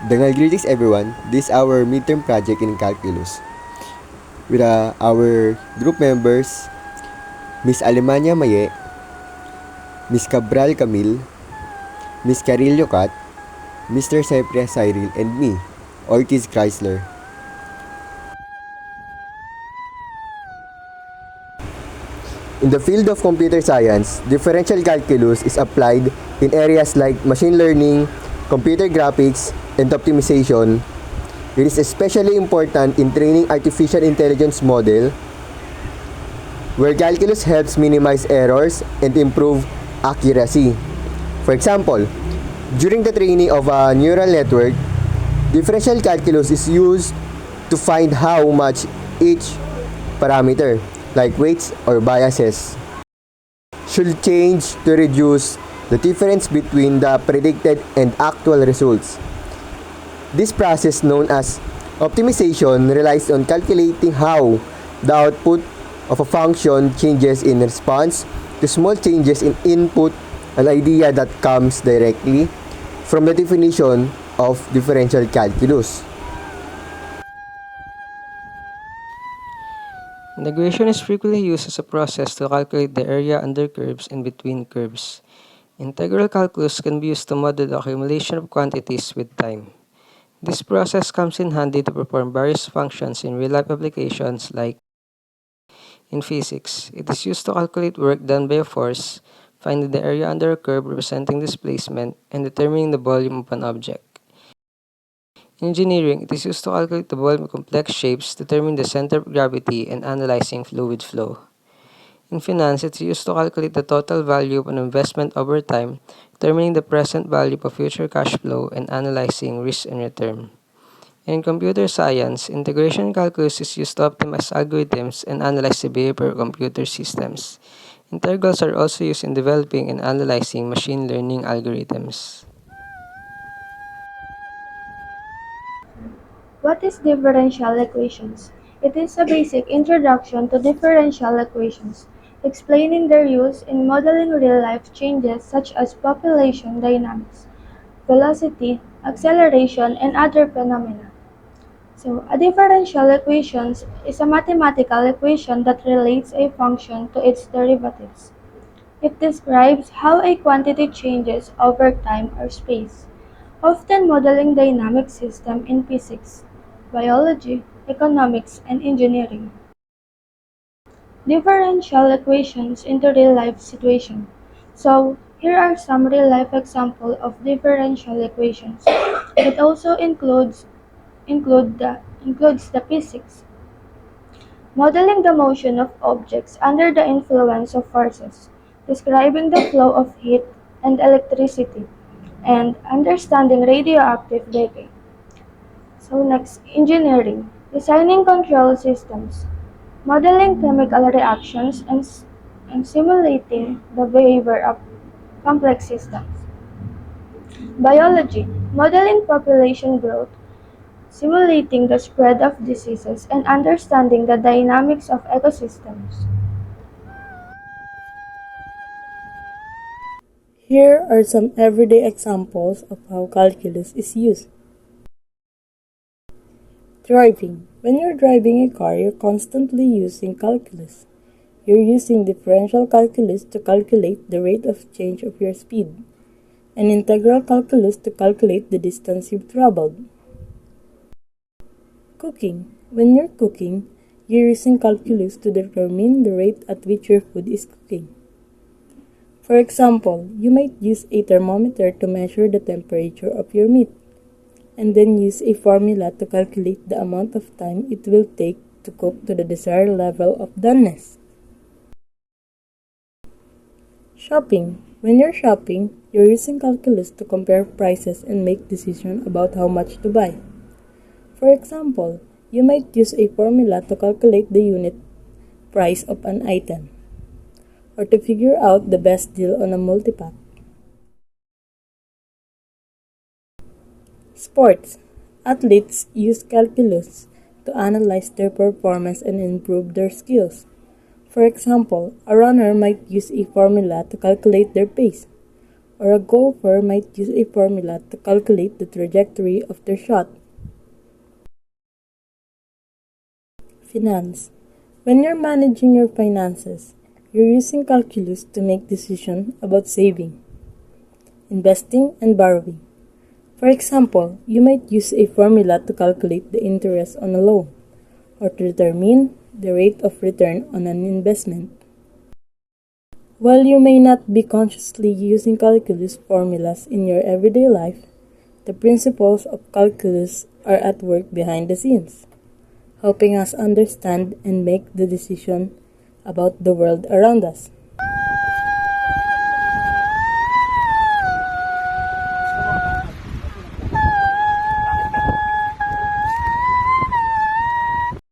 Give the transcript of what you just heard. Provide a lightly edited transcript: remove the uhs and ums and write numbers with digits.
Dangal greetings everyone. This is our midterm project in calculus. With our group members, Miss Alemania Maye, Miss Cabral Camille, Miss Carrillo Mr. Cepria Cyril, and me, Ortiz Crystller. In the field of computer science, differential calculus is applied in areas like machine learning, computer graphics, and optimization. It is especially important in training artificial intelligence model, where calculus helps minimize errors and improve accuracy. For example, during the training of a neural network, differential calculus is used to find how much each parameter, like weights or biases, should change to reduce the difference between the predicted and actual results. This process, known as optimization, relies on calculating how the output of a function changes in response to small changes in input, an idea that comes directly from the definition of differential calculus. Integration is frequently used as a process to calculate the area under curves and between curves. Integral calculus can be used to model the accumulation of quantities with time. This process comes in handy to perform various functions in real-life applications like in physics. It is used to calculate work done by a force, finding the area under a curve representing displacement, and determining the volume of an object. In engineering, it is used to calculate the volume of complex shapes, determine the center of gravity, and analyzing fluid flow. In finance, it is used to calculate the total value of an investment over time, determining the present value of future cash flow, and analyzing risk and return. In computer science, integration calculus is used to optimize algorithms and analyze the behavior of computer systems. Integrals are also used in developing and analyzing machine learning algorithms. What is differential equations? It is a basic introduction to differential equations, explaining their use in modeling real-life changes such as population dynamics, velocity, acceleration, and other phenomena. So, a differential equation is a mathematical equation that relates a function to its derivatives. It describes how a quantity changes over time or space, often modeling dynamic systems in physics, biology, economics, and engineering. Differential equations into real-life situations. So, here are some real-life examples of differential equations. It also includes the physics, modeling the motion of objects under the influence of forces, describing the flow of heat and electricity, and understanding radioactive decay. So next, engineering, designing control systems, modeling chemical reactions and simulating the behavior of complex systems. Biology, modeling population growth, simulating the spread of diseases and understanding the dynamics of ecosystems. Here are some everyday examples of how calculus is used. Driving. When you're driving a car, you're constantly using calculus. You're using differential calculus to calculate the rate of change of your speed, and integral calculus to calculate the distance you've traveled. Cooking. When you're cooking, you're using calculus to determine the rate at which your food is cooking. For example, you might use a thermometer to measure the temperature of your meat, and then use a formula to calculate the amount of time it will take to cook to the desired level of doneness. Shopping. When you're shopping, you're using calculus to compare prices and make decisions about how much to buy. For example, you might use a formula to calculate the unit price of an item, or to figure out the best deal on a multipack. Sports. Athletes use calculus to analyze their performance and improve their skills. For example, a runner might use a formula to calculate their pace, or a golfer might use a formula to calculate the trajectory of their shot. Finance. When you're managing your finances, you're using calculus to make decisions about saving, investing, and borrowing. For example, you might use a formula to calculate the interest on a loan, or to determine the rate of return on an investment. While you may not be consciously using calculus formulas in your everyday life, the principles of calculus are at work behind the scenes, helping us understand and make the decision about the world around us.